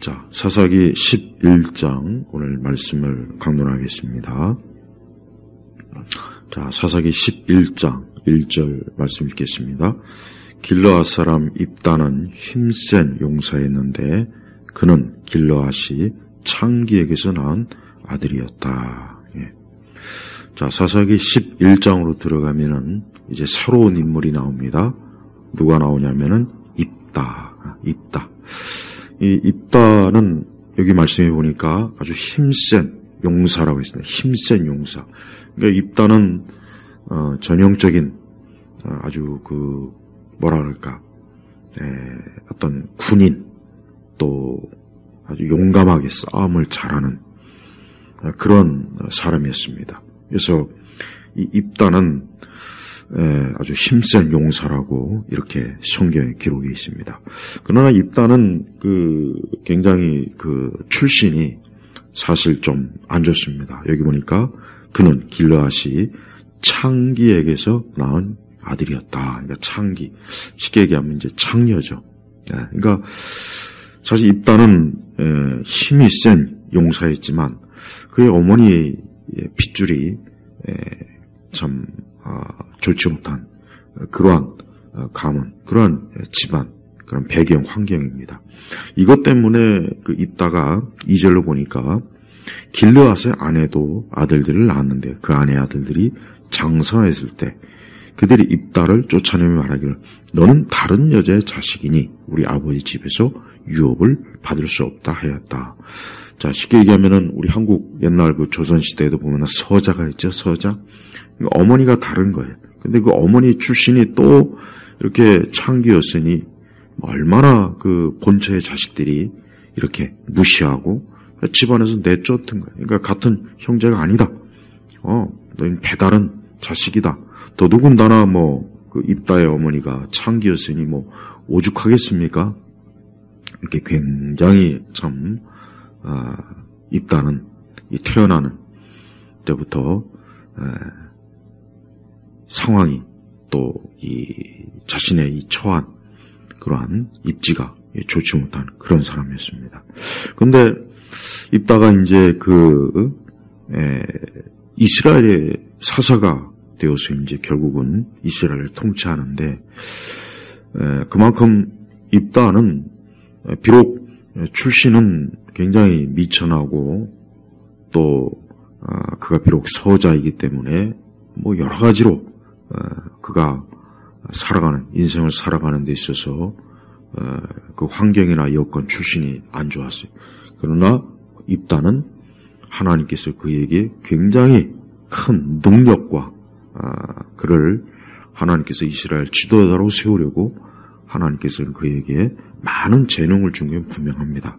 자, 사사기 11장 오늘 말씀을 강론하겠습니다. 자, 사사기 11장 1절 말씀 읽겠습니다. 길르앗 사람 입다는 힘센 용사였는데 그는 길르앗이 창기에게서 낳은 아들이었다. 예. 자, 사사기 11장으로 들어가면은 이제 새로운 인물이 나옵니다. 누가 나오냐면은 입다. 이 입다는 여기 말씀해 보니까 아주 힘센 용사라고 했습니다. 힘센 용사. 그러니까 입다는 전형적인 아주 뭐라 그럴까 어떤 군인 또 아주 용감하게 싸움을 잘하는 그런 사람이었습니다. 그래서 이 입다는 아주 힘센 용사라고 이렇게 성경에 기록이 있습니다. 그러나 입다는 굉장히 출신이 사실 좀 안 좋습니다. 여기 보니까 그는 길르앗이 창기에게서 낳은 아들이었다. 그러니까 창기, 쉽게 얘기하면 이제 창녀죠. 그러니까 사실 입다는 힘이 센 용사였지만 그의 어머니의 핏줄이 참 좋지 못한 그러한 가문, 그러한 집안, 그런 배경 환경입니다. 이것 때문에 입다가 2절로 보니까 길르앗의 아내도 아들들을 낳았는데 그 아내 아들들이 장성했을 때 그들이 입다를 쫓아내며 말하기를 너는 다른 여자의 자식이니 우리 아버지 집에서 유업을 받을 수 없다 하였다. 자, 쉽게 얘기하면은 우리 한국 옛날 조선시대에도 보면 서자가 있죠, 서자. 어머니가 다른 거예요. 근데 그 어머니 출신이 또 이렇게 창기였으니 얼마나 본처의 자식들이 이렇게 무시하고 집안에서 내쫓은 거예요. 그러니까 같은 형제가 아니다. 너희는 배다른 자식이다. 더더군다나 입다의 어머니가 창기였으니 오죽하겠습니까? 이렇게 굉장히 참 입다는 태어나는 때부터 상황이 또 자신의 처한 그러한 입지가 좋지 못한 그런 사람이었습니다. 그런데 입다가 이제 이스라엘의 사사가 되어서 이제 결국은 이스라엘을 통치하는데 그만큼 입다는 비록 출신은 굉장히 미천하고 또 그가 비록 서자이기 때문에 여러 가지로 그가 인생을 살아가는 데 있어서 그 환경이나 여건 출신이 안 좋았어요. 그러나 입다는 하나님께서 그에게 굉장히 큰 능력과 그를 하나님께서 이스라엘 지도자로 세우려고 하나님께서는 그에게 많은 재능을 준 게 분명합니다.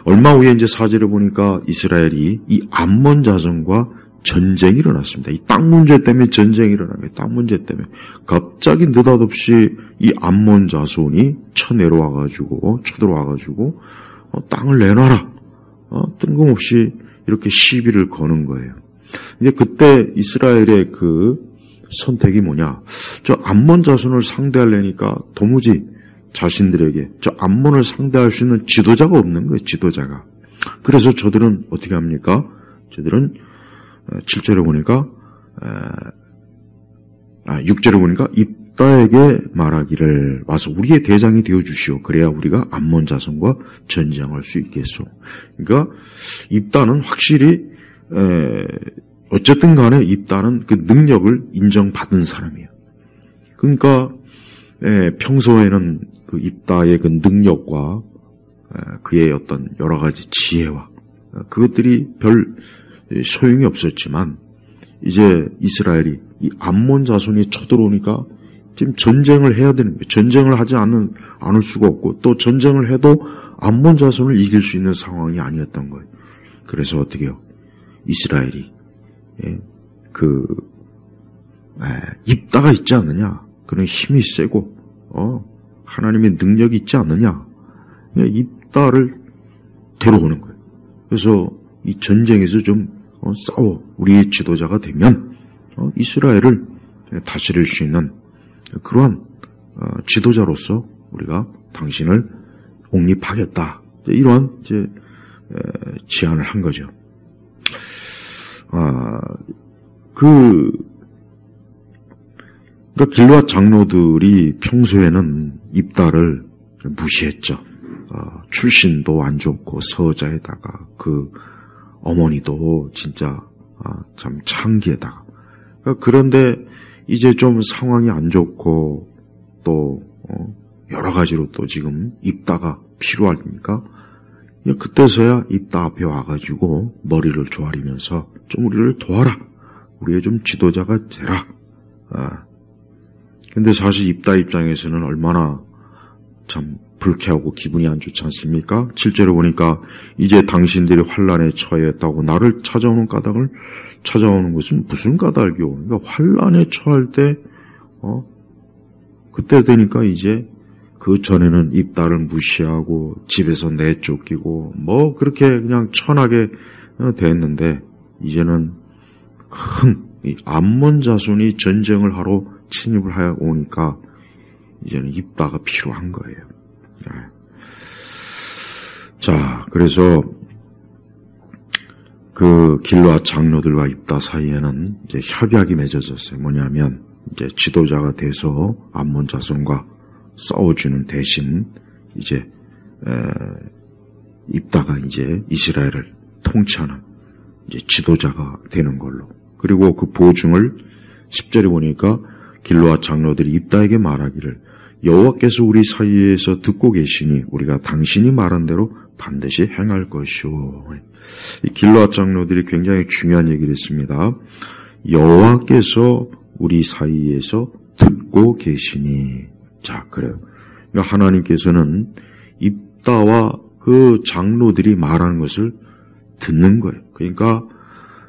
얼마 후에 이제 사절을 보니까 이스라엘이 이 암몬 자손과 전쟁이 일어났습니다. 이 땅 문제 때문에 전쟁이 일어난 거예요. 땅 문제 때문에. 갑자기 느닷없이 이 암몬 자손이 쳐들어와가지고 땅을 내놔라. 뜬금없이 이렇게 시비를 거는 거예요. 근데 그때 이스라엘의 선택이 뭐냐. 저 암몬 자손을 상대하려니까 도무지 자신들에게 저 암몬을 상대할 수 있는 지도자가 없는 거예요. 지도자가. 그래서 저들은 어떻게 합니까? 저들은 7절에 보니까 6절에 보니까 입다에게 말하기를 와서 우리의 대장이 되어주시오. 그래야 우리가 암몬 자손과 전쟁할 수 있겠소. 그러니까 입다는 확실히 어쨌든 간에 입다는 그 능력을 인정받은 사람이에요. 그러니까 평소에는 그 입다의 그 능력과 그의 어떤 여러 가지 지혜와 그것들이 별 소용이 없었지만 이제 이스라엘이 이 암몬 자손이 쳐들어오니까 지금 전쟁을 해야 되는 거예요. 전쟁을 하지 않을 수가 없고 또 전쟁을 해도 암몬 자손을 이길 수 있는 상황이 아니었던 거예요. 그래서 어떻게 해요? 이스라엘이 입다가 있지 않느냐? 그런 힘이 세고 하나님의 능력이 있지 않느냐? 입다를 데려오는 거예요. 그래서 이 전쟁에서 좀 싸워 우리의 지도자가 되면 이스라엘을 다스릴 수 있는 그러한 지도자로서 우리가 당신을 옹립하겠다 이러한 이제 제안을 한 거죠. 그러니까 길르앗 장로들이 평소에는 입다를 무시했죠. 출신도 안 좋고 서자에다가 그 어머니도 진짜 참 창기에다가. 그런데 이제 좀 상황이 안 좋고 또 여러 가지로 또 지금 입다가 필요하니까 그때서야 입다 앞에 와가지고 머리를 조아리면서 좀 우리를 도와라. 우리의 좀 지도자가 되라. 근데 사실 입다 입장에서는 얼마나 참 불쾌하고 기분이 안 좋지 않습니까? 7절에 보니까 이제 당신들이 환난에 처했다고 나를 찾아오는 까닭을 찾아오는 것은 무슨 까닭이요? 그러니까 환난에 처할 때 그때 되니까 이제 그 전에는 입다를 무시하고 집에서 내쫓기고 뭐 그렇게 그냥 천하게 됐는데 이제는 큰 암몬 자손이 전쟁을 하러 침입을 하여 오니까 이제는 입다가 필요한 거예요. 자, 그래서 그 길르앗 장로들과 입다 사이에는 이제 협약이 맺어졌어요. 뭐냐면 이제 지도자가 돼서 암몬 자손과 싸워주는 대신 이제 입다가 이제 이스라엘을 통치하는 이제 지도자가 되는 걸로. 그리고 그 보증을 10절에 보니까 길르앗 장로들이 입다에게 말하기를 여호와께서 우리 사이에서 듣고 계시니 우리가 당신이 말한 대로 반드시 행할 것이오. 이 길르앗 장로들이 굉장히 중요한 얘기를 했습니다. 여호와께서 우리 사이에서 듣고 계시니. 자, 그래요. 그러니까 하나님께서는 입다와 그 장로들이 말하는 것을 듣는 거예요. 그러니까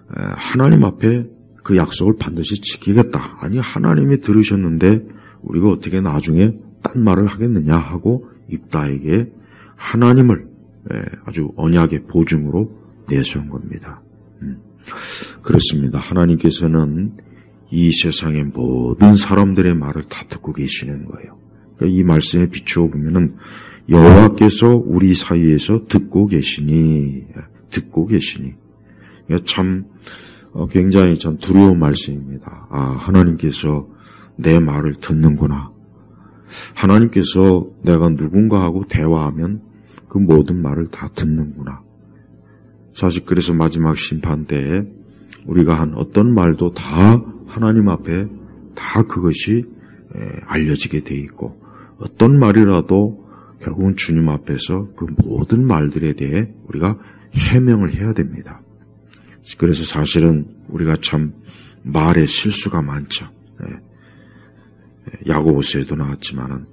하나님 앞에 그 약속을 반드시 지키겠다. 아니, 하나님이 들으셨는데 우리가 어떻게 나중에 딴 말을 하겠느냐 하고 입다에게 하나님을 아주 언약의 보증으로 내세운 겁니다. 그렇습니다. 하나님께서는 이 세상의 모든 사람들의 말을 다 듣고 계시는 거예요. 그러니까 이 말씀에 비추어 보면은 여호와께서 우리 사이에서 듣고 계시니. 그러니까 참 굉장히 참 두려운 말씀입니다. 하나님께서 내 말을 듣는구나. 하나님께서 내가 누군가하고 대화하면 그 모든 말을 다 듣는구나. 사실 그래서 마지막 심판 때에 우리가 한 어떤 말도 다 하나님 앞에 다 그것이 알려지게 돼 있고 어떤 말이라도 결국은 주님 앞에서 그 모든 말들에 대해 우리가 해명을 해야 됩니다. 그래서 사실은 우리가 참 말에 실수가 많죠. 야고보서에도 나왔지만은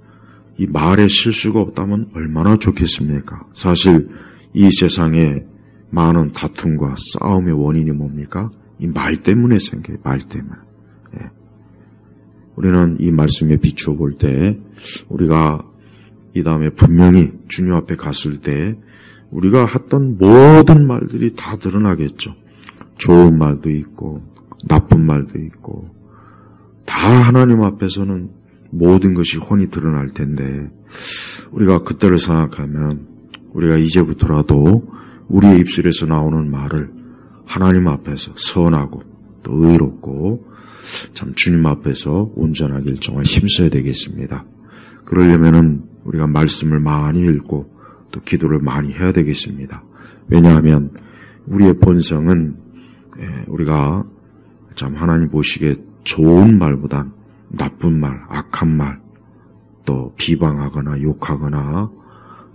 이 말에 실수가 없다면 얼마나 좋겠습니까? 사실 이 세상에 많은 다툼과 싸움의 원인이 뭡니까? 이 말 때문에 생겨요. 말 때문에. 우리는 이 말씀에 비추어 볼 때 우리가 이 다음에 분명히 주님 앞에 갔을 때 우리가 했던 모든 말들이 다 드러나겠죠. 좋은 말도 있고 나쁜 말도 있고 다 하나님 앞에서는 모든 것이 훤히 드러날 텐데 우리가 그때를 생각하면 우리가 이제부터라도 우리의 입술에서 나오는 말을 하나님 앞에서 선하고 또 의롭고 참 주님 앞에서 온전하길 정말 힘써야 되겠습니다. 그러려면은 우리가 말씀을 많이 읽고 또 기도를 많이 해야 되겠습니다. 왜냐하면 우리의 본성은 우리가 참 하나님 보시기에 좋은 말보단 나쁜 말, 악한 말, 또 비방하거나 욕하거나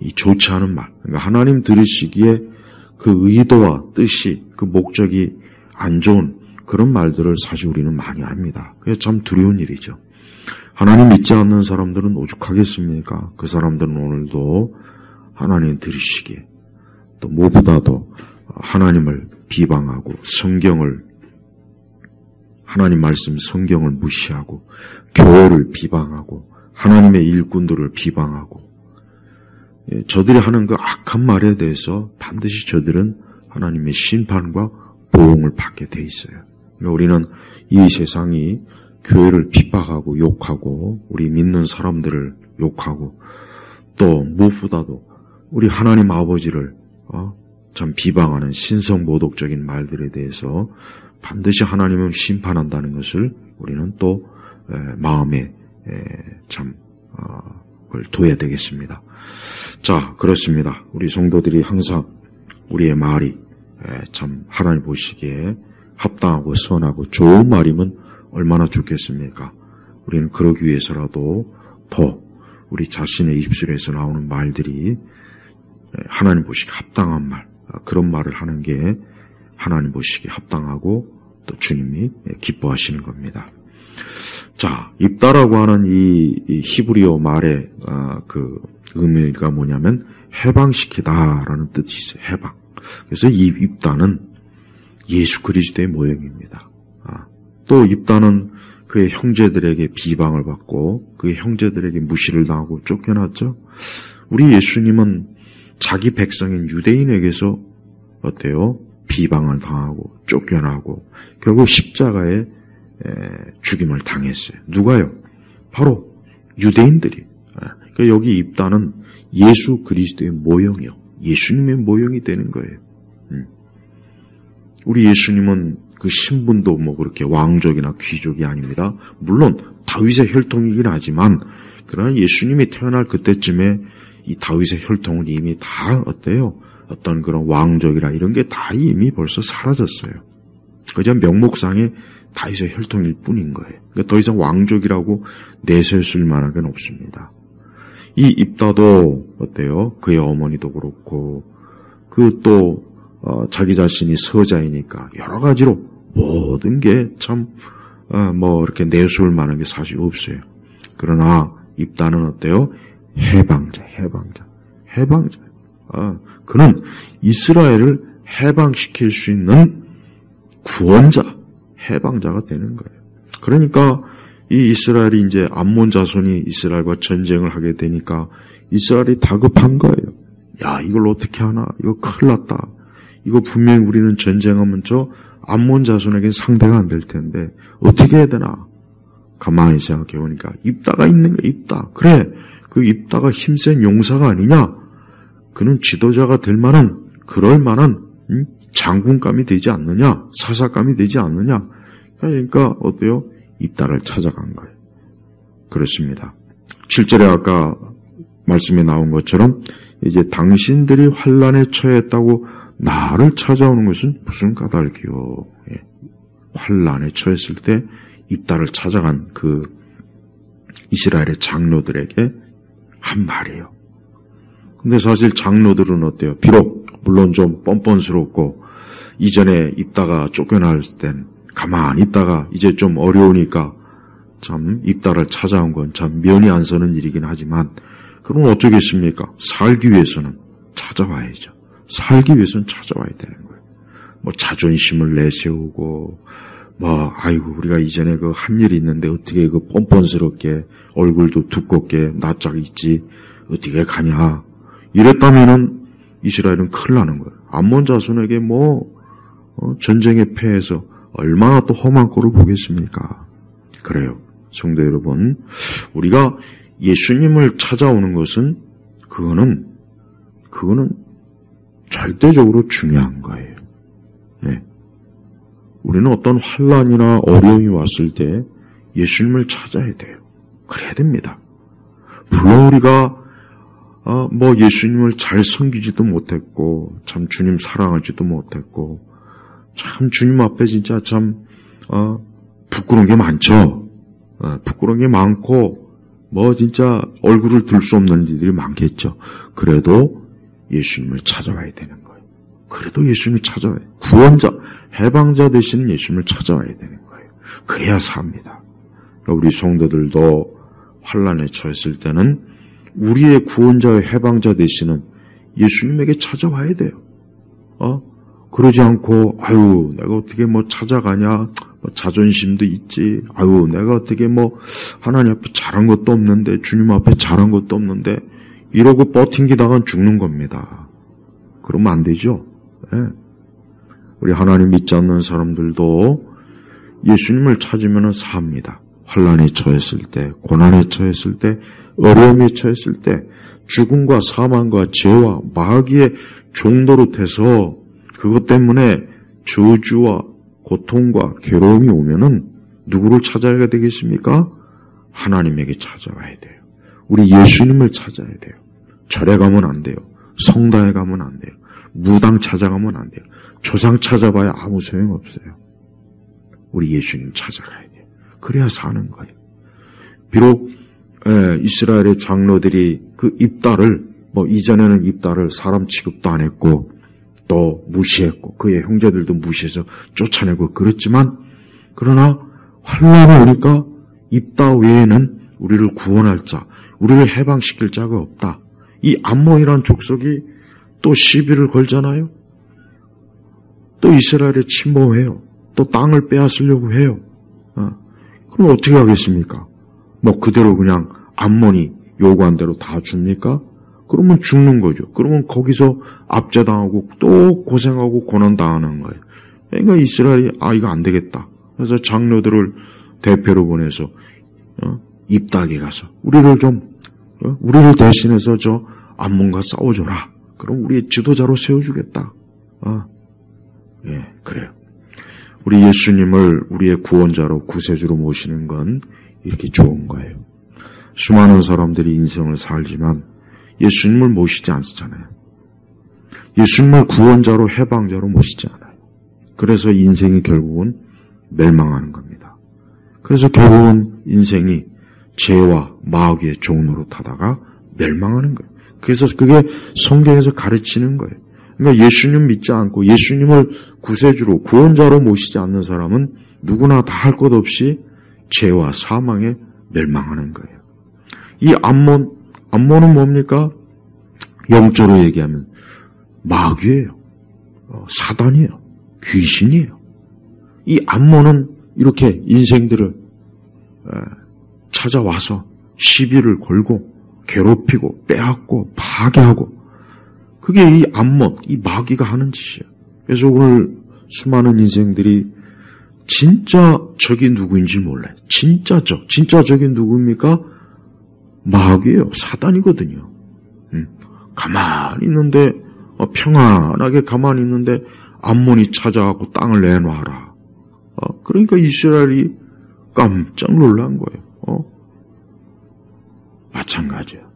이 좋지 않은 말, 그러니까 하나님 들으시기에 그 의도와 뜻이 그 목적이 안 좋은 그런 말들을 사실 우리는 많이 합니다. 그게 참 두려운 일이죠. 하나님 믿지 않는 사람들은 오죽하겠습니까? 그 사람들은 오늘도 하나님 들으시기에 또 무엇보다도 하나님을 비방하고 하나님 말씀 성경을 무시하고 교회를 비방하고 하나님의 일꾼들을 비방하고 저들이 하는 그 악한 말에 대해서 반드시 저들은 하나님의 심판과 보응을 받게 돼 있어요. 우리는 이 세상이 교회를 핍박하고 욕하고 우리 믿는 사람들을 욕하고 또 무엇보다도 우리 하나님 아버지를 참 비방하는 신성모독적인 말들에 대해서 반드시 하나님은 심판한다는 것을 우리는 또 마음에 참 그걸 둬야 되겠습니다. 자, 그렇습니다. 우리 성도들이 항상 우리의 말이 참 하나님 보시기에 합당하고 선하고 좋은 말이면 얼마나 좋겠습니까? 우리는 그러기 위해서라도 더 우리 자신의 입술에서 나오는 말들이 하나님 보시기에 합당한 말, 그런 말을 하는 게 하나님 보시기에 합당하고 또 주님이 기뻐하시는 겁니다. 자, 입다라고 하는 이 히브리어 말의 그 의미가 뭐냐면 해방시키다라는 뜻이 있어요. 해방. 그래서 이 입다는 예수 그리스도의 모형입니다. 또 입다는 그의 형제들에게 비방을 받고 그의 형제들에게 무시를 당하고 쫓겨났죠. 우리 예수님은 자기 백성인 유대인에게서 어때요? 비방을 당하고 쫓겨나고 결국 십자가에 죽임을 당했어요. 누가요? 바로 유대인들이. 그러니까 여기 입다는 예수 그리스도의 모형이요. 예수님의 모형이 되는 거예요. 우리 예수님은 그 신분도 뭐 그렇게 왕족이나 귀족이 아닙니다. 물론 다윗의 혈통이긴 하지만 그러나 예수님이 태어날 그때쯤에 이 다윗의 혈통은 이미 다 어때요? 어떤 그런 왕족이라 이런 게 다 이미 벌써 사라졌어요. 그냥 명목상의 다윗의 혈통일 뿐인 거예요. 그러니까 더 이상 왕족이라고 내세울 만한 건 없습니다. 이 입다도 어때요? 그의 어머니도 그렇고 그 또 자기 자신이 서자이니까 여러 가지로 모든 게 참 뭐 이렇게 내세울 만한 게 사실 없어요. 그러나 입다는 어때요? 해방자. 그는 이스라엘을 해방시킬 수 있는 구원자, 해방자가 되는 거예요. 그러니까 이 이스라엘이 이제 암몬 자손이 이스라엘과 전쟁을 하게 되니까 이스라엘이 다급한 거예요. 야, 이걸 어떻게 하나? 이거 큰일 났다. 이거 분명히 우리는 전쟁하면 저 암몬 자손에게 상대가 안 될 텐데 어떻게 해야 되나? 가만히 생각해 보니까 입다가 있는 거야. 입다. 그래, 그 입다가 힘센 용사가 아니냐? 그는 지도자가 될 만한 그럴 만한 장군감이 되지 않느냐? 사사감이 되지 않느냐? 그러니까 어때요? 입다를 찾아간 거예요. 그렇습니다. 7절에 아까 말씀에 나온 것처럼 이제 당신들이 환난에 처했다고 나를 찾아오는 것은 무슨 까닭이요? 환난에 처했을 때 입다를 찾아간 그 이스라엘의 장로들에게 한 말이에요. 근데 사실 장로들은 어때요? 비록 물론 좀 뻔뻔스럽고 이전에 입다가 쫓겨날 땐 가만히 있다가 이제 좀 어려우니까 참 입다를 찾아온 건 참 면이 안 서는 일이긴 하지만 그럼 어쩌겠습니까? 살기 위해서는 찾아와야죠. 살기 위해서는 찾아와야 되는 거예요. 뭐 자존심을 내세우고 아이고 우리가 이전에 그 한 일이 있는데 어떻게 그 뻔뻔스럽게 얼굴도 두껍게 낯짝 있지 어떻게 가냐 이랬다면은 이스라엘은 큰일 나는 거예요. 암몬 자손에게 전쟁에 패해서 얼마나 또 험한 꼴을 보겠습니까? 그래요. 성도 여러분, 우리가 예수님을 찾아오는 것은 그거는 절대적으로 중요한 거예요. 네. 우리는 어떤 환난이나 어려움이 왔을 때 예수님을 찾아야 돼요. 그래야 됩니다. 물론 우리가 예수님을 잘 섬기지도 못했고 참 주님 사랑하지도 못했고 참 주님 앞에 진짜 참 부끄러운 게 많죠. 부끄러운 게 많고 진짜 얼굴을 들 수 없는 일들이 많겠죠. 그래도 예수님을 찾아와야 되는 거예요. 그래도 예수님을 찾아와야 돼요. 구원자, 해방자 되시는 예수님을 찾아와야 되는 거예요. 그래야 삽니다. 우리 성도들도 환난에 처했을 때는 우리의 구원자와 해방자 되시는 예수님에게 찾아와야 돼요. 그러지 않고 내가 어떻게 찾아가냐, 자존심도 있지, 내가 어떻게 하나님 앞에 잘한 것도 없는데, 주님 앞에 잘한 것도 없는데 이러고 버팅기다가 죽는 겁니다. 그러면 안 되죠. 네. 우리 하나님 믿지 않는 사람들도 예수님을 찾으면 삽니다. 환난에 처했을 때, 고난에 처했을 때, 어려움에 처했을 때, 죽음과 사망과 죄와 마귀의 종도로 돼서 그것 때문에 저주와 고통과 괴로움이 오면은 누구를 찾아야 되겠습니까? 하나님에게 찾아가야 돼요. 우리 예수님을 찾아야 돼요. 절에 가면 안 돼요. 성당에 가면 안 돼요. 무당 찾아가면 안 돼요. 조상 찾아봐야 아무 소용없어요. 우리 예수님 찾아가야 돼요. 그래야 사는 거예요. 비록 이스라엘의 장로들이 그 입다를 이전에는 입다를 사람 취급도 안 했고 또 무시했고 그의 형제들도 무시해서 쫓아내고 그랬지만 그러나 환난이 오니까 입다 외에는 우리를 구원할 자, 우리를 해방시킬 자가 없다. 이 암몬이라는 족속이 또 시비를 걸잖아요. 또 이스라엘에 침범해요. 또 땅을 빼앗으려고 해요. 그럼 어떻게 하겠습니까? 그대로 그냥 암몬이 요구한 대로 다 줍니까? 그러면 죽는 거죠. 그러면 거기서 압제당하고 또 고생하고 고난당하는 거예요. 그러니까 이스라엘이 이거 안 되겠다. 그래서 장로들을 대표로 보내서 입다에 가서 우리를 대신해서 저 암몬과 싸워줘라. 그럼 우리의 지도자로 세워주겠다. 그래요. 우리 예수님을 우리의 구원자로 구세주로 모시는 건 이렇게 좋은 거예요. 수많은 사람들이 인생을 살지만 예수님을 모시지 않잖아요. 예수님을 구원자로 해방자로 모시지 않아요. 그래서 인생이 결국은 멸망하는 겁니다. 그래서 결국은 인생이 죄와 마귀의 종으로 타다가 멸망하는 거예요. 그래서 그게 성경에서 가르치는 거예요. 그러니까 예수님 믿지 않고 예수님을 구세주로 구원자로 모시지 않는 사람은 누구나 다 할 것 없이 죄와 사망에 멸망하는 거예요. 이 암몬은 뭡니까? 영적으로 얘기하면 마귀예요. 사단이에요. 귀신이에요. 이 암몬은 이렇게 인생들을 찾아와서 시비를 걸고 괴롭히고 빼앗고 파괴하고 그게 이 암몬, 이 마귀가 하는 짓이에요. 그래서 오늘 수많은 인생들이 진짜 적이 누구인지 몰라요. 진짜 적이 누구입니까? 마귀예요. 사단이거든요. 가만히 있는데 평안하게 가만히 있는데 암몬이 찾아가고 땅을 내놔라. 그러니까 이스라엘이 깜짝 놀란 거예요. 마찬가지예요.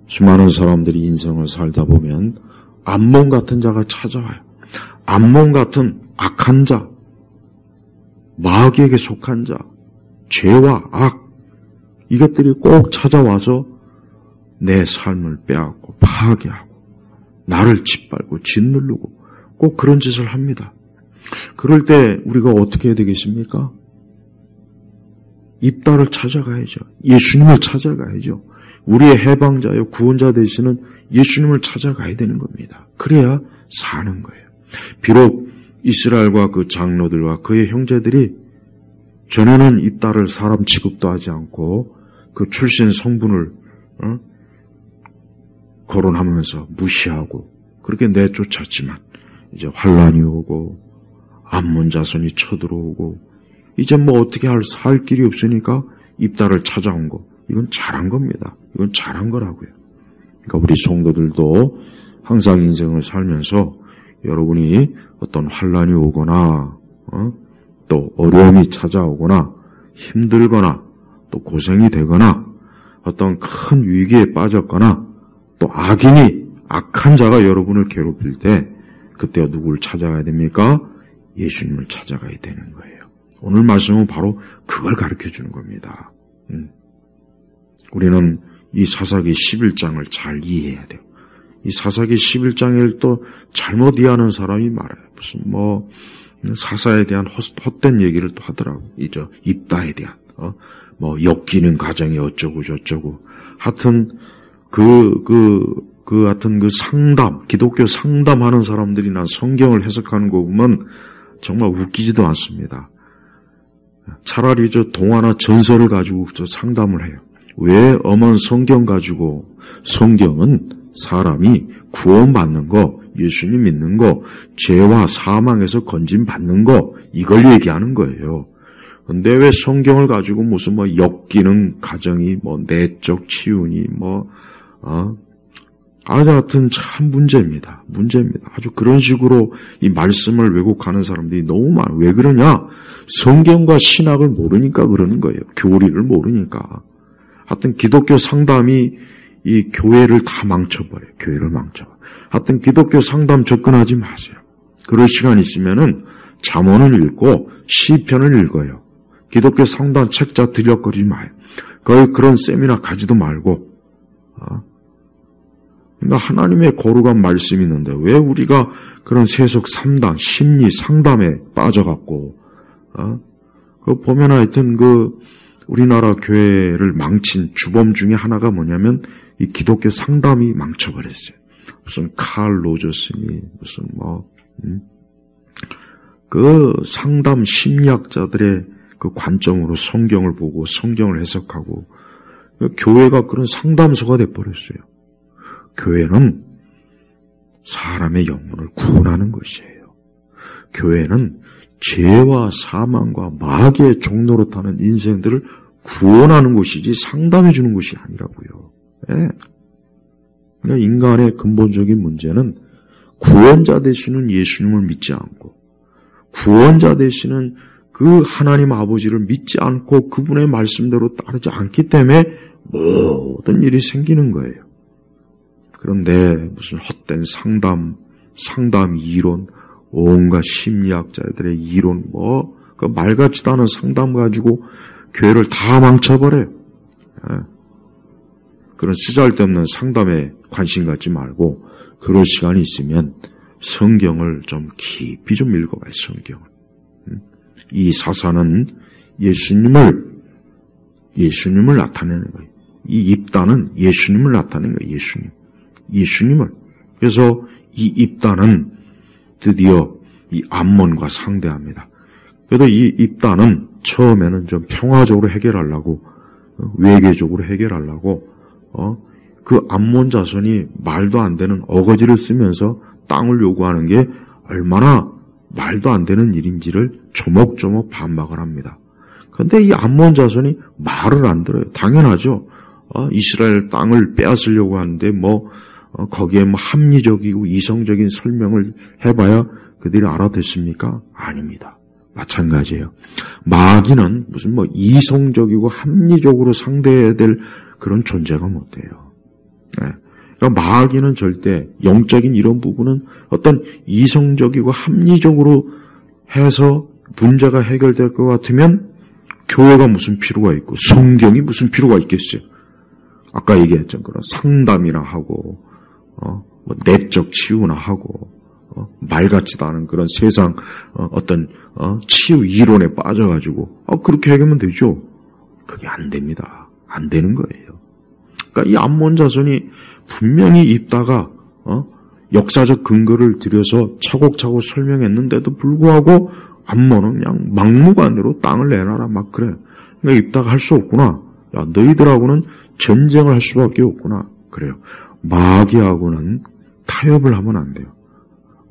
수많은 사람들이 인생을 살다 보면 암몬 같은 자가 찾아와요. 암몬 같은 악한 자, 마귀에게 속한 자, 죄와 악, 이것들이 꼭 찾아와서 내 삶을 빼앗고 파괴하고 나를 짓밟고 짓누르고 꼭 그런 짓을 합니다. 그럴 때 우리가 어떻게 해야 되겠습니까? 입다를 찾아가야죠. 예수님을 찾아가야죠. 우리의 해방자요 구원자 되시는 예수님을 찾아가야 되는 겁니다. 그래야 사는 거예요. 비록 이스라엘과 그 장로들과 그의 형제들이 전에는 입다를 사람 취급도 하지 않고 그 출신 성분을 거론하면서 무시하고 그렇게 내쫓았지만 이제 환란이 오고 암몬 자손이 쳐들어오고 이제 어떻게 살 길이 없으니까 입다를 찾아온 거 이건 잘한 겁니다. 이건 잘한 거라고요. 그러니까 우리 성도들도 항상 인생을 살면서 여러분이 어떤 환란이 오거나 또 어려움이 찾아오거나 힘들거나 또 고생이 되거나 어떤 큰 위기에 빠졌거나 또 악한 자가 여러분을 괴롭힐 때 그때 누구를 찾아가야 됩니까? 예수님을 찾아가야 되는 거예요. 오늘 말씀은 바로 그걸 가르쳐 주는 겁니다. 우리는 이 사사기 11장을 잘 이해해야 돼요. 이 사사기 11장을 또 잘못 이해하는 사람이 많아요. 무슨 사사에 대한 헛된 얘기를 또 하더라고. 입다에 대한 엮이는 가정이 어쩌고 저쩌고. 하여튼 하여튼 상담, 기독교 상담하는 사람들이나 성경을 해석하는 거 보면 정말 웃기지도 않습니다. 차라리 동화나 전설을 가지고 상담을 해요. 왜 엄한 성경 가지고 성경은 사람이 구원받는 거, 예수님 믿는 거, 죄와 사망에서 건짐받는 거 이걸 얘기하는 거예요. 근데 왜 성경을 가지고 무슨 뭐 엮이는 가정이 뭐 내적 치유니 하여튼 참 문제입니다. 아주 그런 식으로 이 말씀을 왜곡하는 사람들이 너무 많아요. 왜 그러냐? 성경과 신학을 모르니까 그러는 거예요. 교리를 모르니까. 하여튼 기독교 상담이 이 교회를 다 망쳐버려요. 교회를 망쳐. 하여튼 기독교 상담 접근하지 마세요. 그럴 시간 있으면은 잠언을 읽고 시편을 읽어요. 기독교 상담 책자 들럭거리지 마요. 거의 그런 세미나 가지도 말고. 그러니까 하나님의 거룩한 말씀이 있는데 왜 우리가 그런 세속 3단, 심리 상담에 빠져갖고, 그 보면 하여튼 우리나라 교회를 망친 주범 중에 하나가 뭐냐면 이 기독교 상담이 망쳐버렸어요. 무슨 칼 로저스니, 무슨 그 상담 심리학자들의 그 관점으로 성경을 보고 성경을 해석하고, 교회가 그런 상담소가 돼버렸어요. 교회는 사람의 영혼을 구원하는 것이에요. 교회는 죄와 사망과 마귀의 종로로 타는 인생들을 구원하는 곳이지 상담해 주는 곳이 아니라고요. 네. 그러니까 인간의 근본적인 문제는 구원자 되시는 예수님을 믿지 않고 구원자 되시는 그 하나님 아버지를 믿지 않고 그분의 말씀대로 따르지 않기 때문에 모든 일이 생기는 거예요. 그런데 무슨 헛된 상담 이론, 온갖 심리학자들의 이론, 그 말 같지도 않은 상담 가지고 교회를 다 망쳐버려요. 그런 쓰잘데없는 상담에 관심 갖지 말고, 그럴 시간이 있으면 성경을 좀 깊이 좀 읽어봐요, 성경을. 이 사사는 예수님을 나타내는 거예요. 이 입단은 예수님을 나타내는 거예요, 예수님을. 그래서 이 입단은 드디어 이 암몬과 상대합니다. 그래도 이 입단은 처음에는 좀 평화적으로 해결하려고, 외교적으로 해결하려고, 그 암몬 자손이 말도 안 되는 어거지를 쓰면서 땅을 요구하는 게 얼마나 말도 안 되는 일인지를 조목조목 반박을 합니다. 그런데 이 암몬 자손이 말을 안 들어요. 당연하죠. 이스라엘 땅을 빼앗으려고 하는데 거기에 합리적이고 이성적인 설명을 해봐야 그들이 알아듣습니까? 아닙니다. 마찬가지예요. 마귀는 무슨 이성적이고 합리적으로 상대해야 될 그런 존재가 못 돼요. 네. 그러니까 마귀는 절대 영적인 이런 부분은 어떤 이성적이고 합리적으로 해서 문제가 해결될 것 같으면 교회가 무슨 필요가 있고 성경이 무슨 필요가 있겠어요. 아까 얘기했던 그런 상담이나 하고 내적 치유나 하고 말 같지도 않은 그런 세상 어떤 치유 이론에 빠져가지고 그렇게 해결하면 되죠. 그게 안 됩니다. 안 되는 거예요. 그러니까 이 암몬 자손이 분명히 입다가 역사적 근거를 들여서 차곡차곡 설명했는데도 불구하고 암몬은 그냥 막무가내로 땅을 내놔라 막 그래. 그러니까 입다가 할 수 없구나. 야, 너희들하고는 전쟁을 할 수밖에 없구나. 그래요. 마귀하고는 타협을 하면 안 돼요.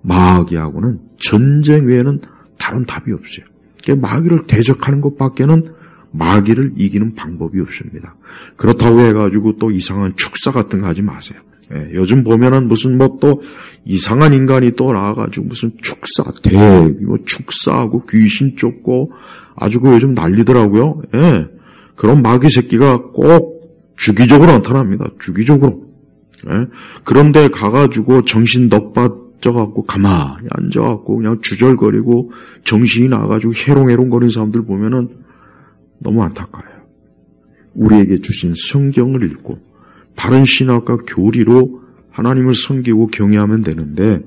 마귀하고는 전쟁 외에는 다른 답이 없어요. 그러니까 마귀를 대적하는 것밖에는 마귀를 이기는 방법이 없습니다. 그렇다고 해가지고 또 이상한 축사 같은 거 하지 마세요. 예, 요즘 보면은 무슨 또 이상한 인간이 또 나와가지고 무슨 축사, 축사하고 귀신 쫓고 아주 요즘 난리더라고요. 예, 그런 마귀 새끼가 꼭 주기적으로 나타납니다. 주기적으로. 예, 그런데 가가지고 정신 넋 빠져갖고 가만히 앉아갖고 그냥 주절거리고 정신이 나가지고 해롱해롱거리는 사람들 보면은 너무 안타까워요. 우리에게 주신 성경을 읽고 바른 신학과 교리로 하나님을 섬기고 경외하면 되는데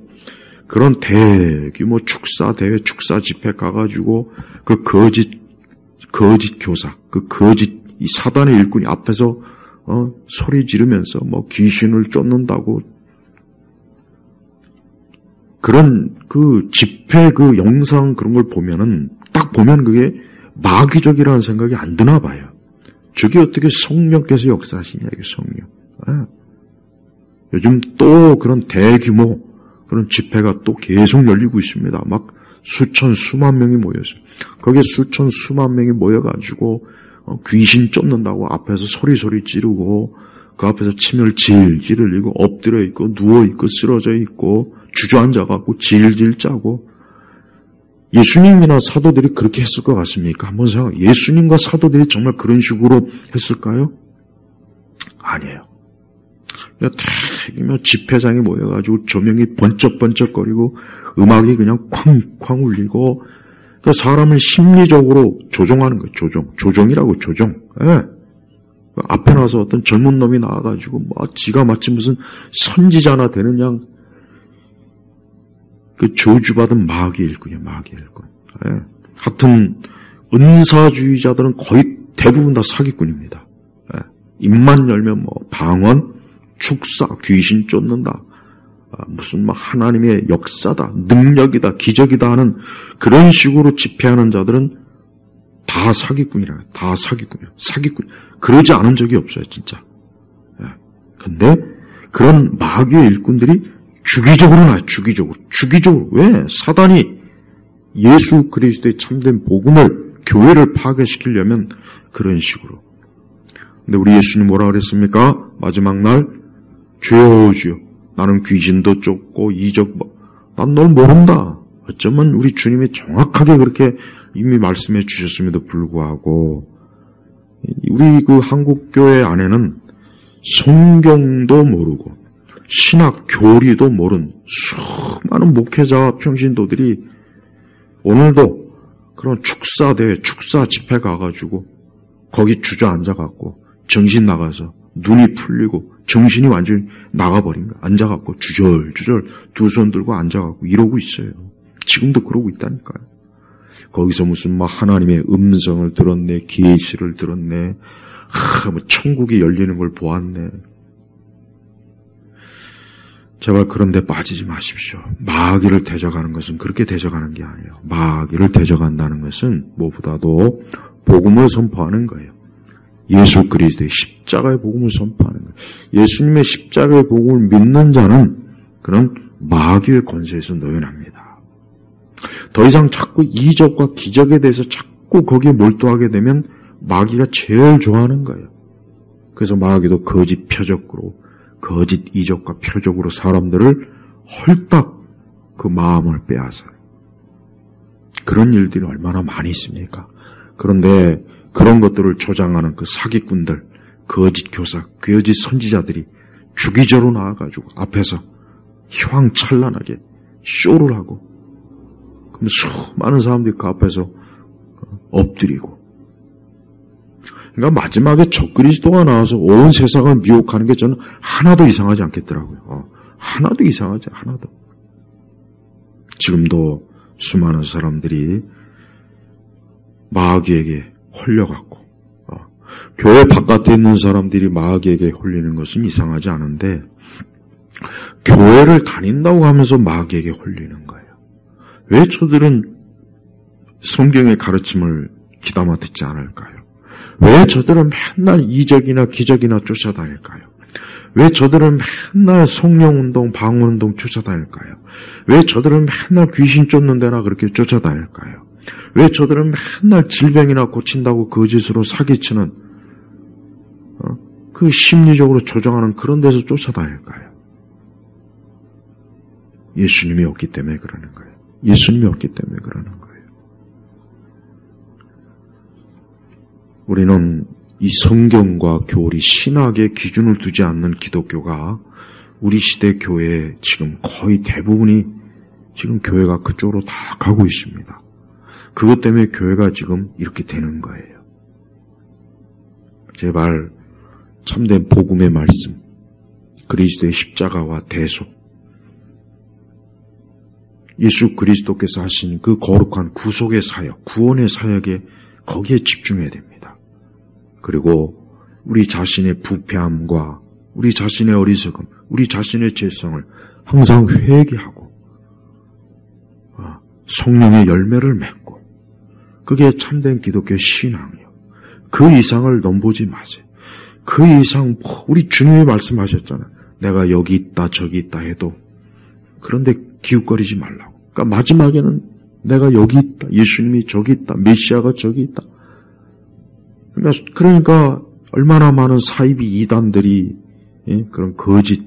그런 대규모 축사 대회, 축사 집회 가가지고 그 거짓 교사, 그 거짓 이 사단의 일꾼이 앞에서 소리 지르면서 귀신을 쫓는다고 그런 그 집회 그 영상 그런 걸 보면은 딱 보면 그게 마귀적이라는 생각이 안 드나 봐요. 저게 어떻게 성령께서 역사하시냐, 이게 성령. 아. 요즘 또 그런 대규모 그런 집회가 또 계속 열리고 있습니다. 막 수천 수만 명이 모였어요. 거기에 수천 수만 명이 모여가지고 귀신 쫓는다고 앞에서 소리 지르고 그 앞에서 침을 질질 흘리고 엎드려 있고 누워 있고 쓰러져 있고 주저앉아갖고 질질 짜고. 예수님이나 사도들이 그렇게 했을 것 같습니까? 한번 생각해. 예수님과 사도들이 정말 그런 식으로 했을까요? 아니에요. 대규모 집회장이 모여가지고 조명이 번쩍번쩍거리고 음악이 그냥 쾅쾅 울리고 사람을 심리적으로 조종하는 거예요. 조종이라고 조종. 예. 앞에 나서 어떤 젊은 놈이 나와가지고 지가 마치 무슨 선지자나 되는 양 그 저주받은 마귀의 일꾼이에요. 마귀의 일꾼. 예. 하여튼 은사주의자들은 거의 대부분 다 사기꾼입니다. 예. 입만 열면 방언, 축사, 귀신 쫓는다. 무슨 하나님의 역사다, 능력이다, 기적이다 하는 그런 식으로 집회하는 자들은 다 사기꾼이라. 다 사기꾼이에요. 사기꾼. 그러지 않은 적이 없어요, 진짜. 예. 근데 그런 마귀의 일꾼들이 주기적으로 나요. 주기적으로. 왜? 사단이 예수 그리스도의 참된 복음을, 교회를 파괴시키려면 그런 식으로. 근데 우리 예수님 뭐라 그랬습니까? 마지막 날, 주여 주여 나는 귀신도 쫓고 난 널 모른다. 어쩌면 우리 주님이 정확하게 그렇게 이미 말씀해 주셨음에도 불구하고 우리 그 한국교회 안에는 성경도 모르고 신학 교리도 모른 수많은 목회자와 평신도들이 오늘도 그런 축사 집회 가가지고 거기 주저앉아갖고 정신 나가서 눈이 풀리고 정신이 완전히 나가버린 거야. 앉아갖고 주절주절 두 손 들고 앉아갖고 이러고 있어요. 지금도 그러고 있다니까요. 거기서 무슨 하나님의 음성을 들었네, 계시를 들었네, 천국이 열리는 걸 보았네. 제발 그런 데 빠지지 마십시오. 마귀를 대적하는 것은 그렇게 대적하는 게 아니에요. 마귀를 대적한다는 것은 무엇보다도 복음을 선포하는 거예요. 예수 그리스도의 십자가의 복음을 선포하는 거예요. 예수님의 십자가의 복음을 믿는 자는 그런 마귀의 권세에서 노연합니다. 더 이상 자꾸 이적과 기적에 대해서 자꾸 거기에 몰두하게 되면 마귀가 제일 좋아하는 거예요. 그래서 마귀도 거짓 표적으로, 거짓 이적과 표적으로 사람들을 헐떡 그 마음을 빼앗아요. 그런 일들이 얼마나 많이 있습니까? 그런데 그런 것들을 조장하는 그 사기꾼들, 거짓 교사, 거짓 선지자들이 주기적으로 나와가지고 앞에서 휘황찬란하게 쇼를 하고, 그럼 수많은 사람들이 그 앞에서 엎드리고. 그러니까 마지막에 적그리스도가 나와서 온 세상을 미혹하는 게 저는 하나도 이상하지 않겠더라고요. 하나도 이상하지, 하나도. 지금도 수많은 사람들이 마귀에게 홀려갖고, 교회 바깥에 있는 사람들이 마귀에게 홀리는 것은 이상하지 않은데, 교회를 다닌다고 하면서 마귀에게 홀리는 거예요. 왜 저들은 성경의 가르침을 귀담아 듣지 않을까요? 왜 저들은 맨날 이적이나 기적이나 쫓아다닐까요? 왜 저들은 맨날 성령운동, 방언운동 쫓아다닐까요? 왜 저들은 맨날 귀신 쫓는 데나 그렇게 쫓아다닐까요? 왜 저들은 맨날 질병이나 고친다고 거짓으로 사기치는 그 심리적으로 조정하는 그런 데서 쫓아다닐까요? 예수님이 없기 때문에 그러는 거예요. 예수님이 없기 때문에 그러는 거예요. 우리는 이 성경과 교리, 신학의 기준을 두지 않는 기독교가 우리 시대 교회에 지금 거의 대부분이 지금 교회가 그쪽으로 다 가고 있습니다. 그것 때문에 교회가 지금 이렇게 되는 거예요. 제발 참된 복음의 말씀, 그리스도의 십자가와 대속, 예수 그리스도께서 하신 그 거룩한 구속의 사역, 구원의 사역에 거기에 집중해야 됩니다. 그리고 우리 자신의 부패함과 우리 자신의 어리석음, 우리 자신의 죄성을 항상 회개하고 성령의 열매를 맺고, 그게 참된 기독교 신앙이에요. 그 이상을 넘보지 마세요. 그 이상 우리 주님이 말씀하셨잖아요. 내가 여기 있다 저기 있다 해도 그런데 기웃거리지 말라고. 그러니까 마지막에는 내가 여기 있다. 예수님이 저기 있다. 메시아가 저기 있다. 그러니까 얼마나 많은 사이비 이단들이 그런 거짓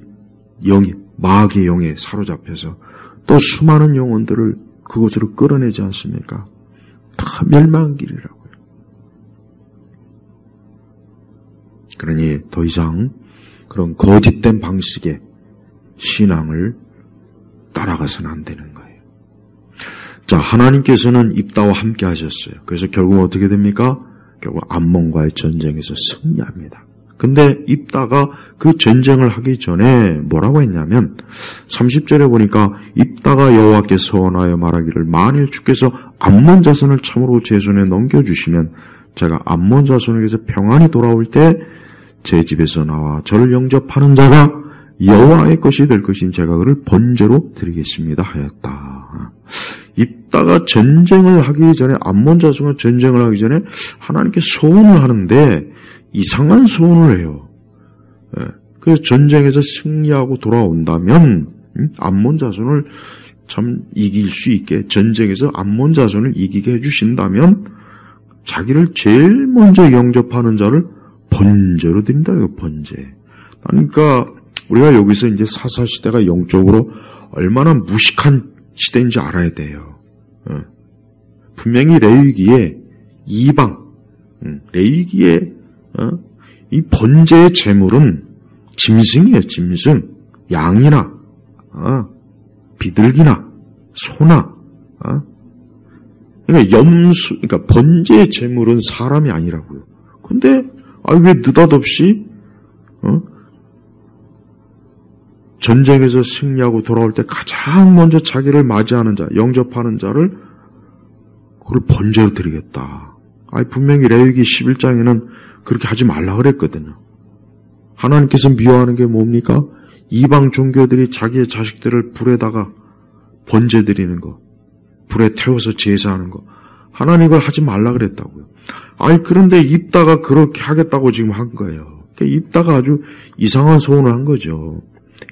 영에, 마귀의 영에 사로잡혀서 또 수많은 영혼들을 그곳으로 끌어내지 않습니까? 다 멸망의 길이라고요. 그러니 더 이상 그런 거짓된 방식의 신앙을 따라가서는 안 되는 거예요. 자, 하나님께서는 입다와 함께 하셨어요. 그래서 결국 어떻게 됩니까? 결국 암몬과의 전쟁에서 승리합니다. 근데 입다가 그 전쟁을 하기 전에 뭐라고 했냐면 30절에 보니까 입다가 여호와께 서원하여 말하기를 만일 주께서 암몬 자손을 참으로 제 손에 넘겨주시면 제가 암몬 자손에게서 평안히 돌아올 때 제 집에서 나와 저를 영접하는 자가 여호와의 것이 될 것인 제가 그를 번제로 드리겠습니다 하였다. 입다가 전쟁을 하기 전에 암몬 자손과 전쟁을 하기 전에 하나님께 소원을 하는데 이상한 소원을 해요. 그래서 전쟁에서 승리하고 돌아온다면 암몬 자손을 참 이길 수 있게 전쟁에서 암몬 자손을 이기게 해주신다면 자기를 제일 먼저 영접하는 자를 번제로 드린다. 이거 번제. 그러니까 우리가 여기서 이제 사사 시대가 영적으로 얼마나 무식한 시대인지 알아야 돼요. 분명히 레위기에 이방, 레위기에 이 번제의 제물은 짐승이에요. 짐승, 양이나 비둘기나 소나. 그러니까 그러니까 번제의 제물은 사람이 아니라고요. 근데 왜 느닷없이 전쟁에서 승리하고 돌아올 때 가장 먼저 자기를 맞이하는 자, 영접하는 자를 그걸 번제로 드리겠다. 분명히 레위기 11장에는 그렇게 하지 말라 그랬거든요. 하나님께서 미워하는 게 뭡니까? 이방 종교들이 자기의 자식들을 불에다가 번제 드리는 거, 불에 태워서 제사하는 거. 하나님 이걸 하지 말라 그랬다고요. 그런데 입다가 그렇게 하겠다고 지금 한 거예요. 그러니까 입다가 아주 이상한 소원을 한 거죠.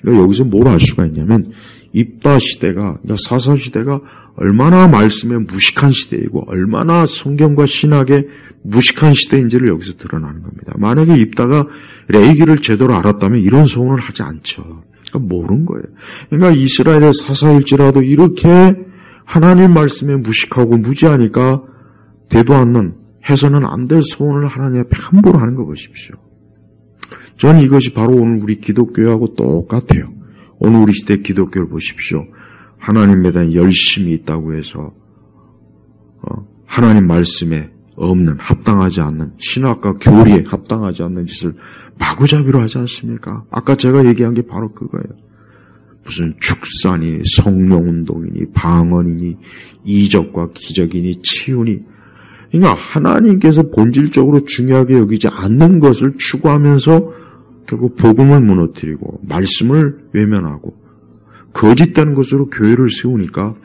그러니까 여기서 뭘 알 수가 있냐면 입다 시대가, 그러니까 사사 시대가 얼마나 말씀에 무식한 시대이고 얼마나 성경과 신학에 무식한 시대인지를 여기서 드러나는 겁니다. 만약에 입다가 레위기를 제대로 알았다면 이런 소원을 하지 않죠. 그러니까 모르는 거예요. 그러니까 이스라엘의 사사일지라도 이렇게 하나님 말씀에 무식하고 무지하니까 되도 않는, 해서는 안 될 소원을 하나님 앞에 함부로 하는 거 보십시오. 저는 이것이 바로 오늘 우리 기독교하고 똑같아요. 오늘 우리 시대 기독교를 보십시오. 하나님에 대한 열심이 있다고 해서 하나님 말씀에 없는, 합당하지 않는, 신학과 교리에 합당하지 않는 짓을 마구잡이로 하지 않습니까? 아까 제가 얘기한 게 바로 그거예요. 무슨 축산이, 성령운동이니, 방언이니, 이적과 기적이니, 치유니. 그러니까 하나님께서 본질적으로 중요하게 여기지 않는 것을 추구하면서 결국 복음을 무너뜨리고 말씀을 외면하고 거짓된 것으로 교회를 세우니까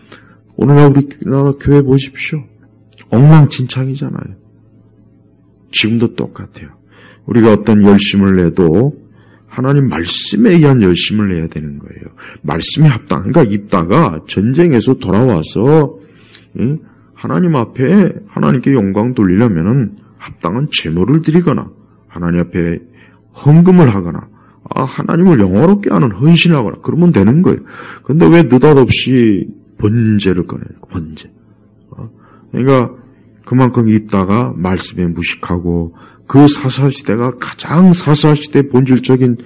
오늘날 우리나라 교회 보십시오. 엉망진창이잖아요. 지금도 똑같아요. 우리가 어떤 열심을 내도 하나님 말씀에 의한 열심을 내야 되는 거예요. 말씀에 합당. 그러니까 입다가 전쟁에서 돌아와서 하나님 앞에 하나님께 영광 돌리려면은 합당한 제물을 드리거나 하나님 앞에 헌금을 하거나 하나님을 영화롭게 하는 헌신을 하거나 그러면 되는 거예요. 근데 왜 느닷없이 번제를 꺼내요? 번제. 그러니까 그만큼 입다가 말씀에 무식하고 그 사사시대가 가장 사사시대의 본질적인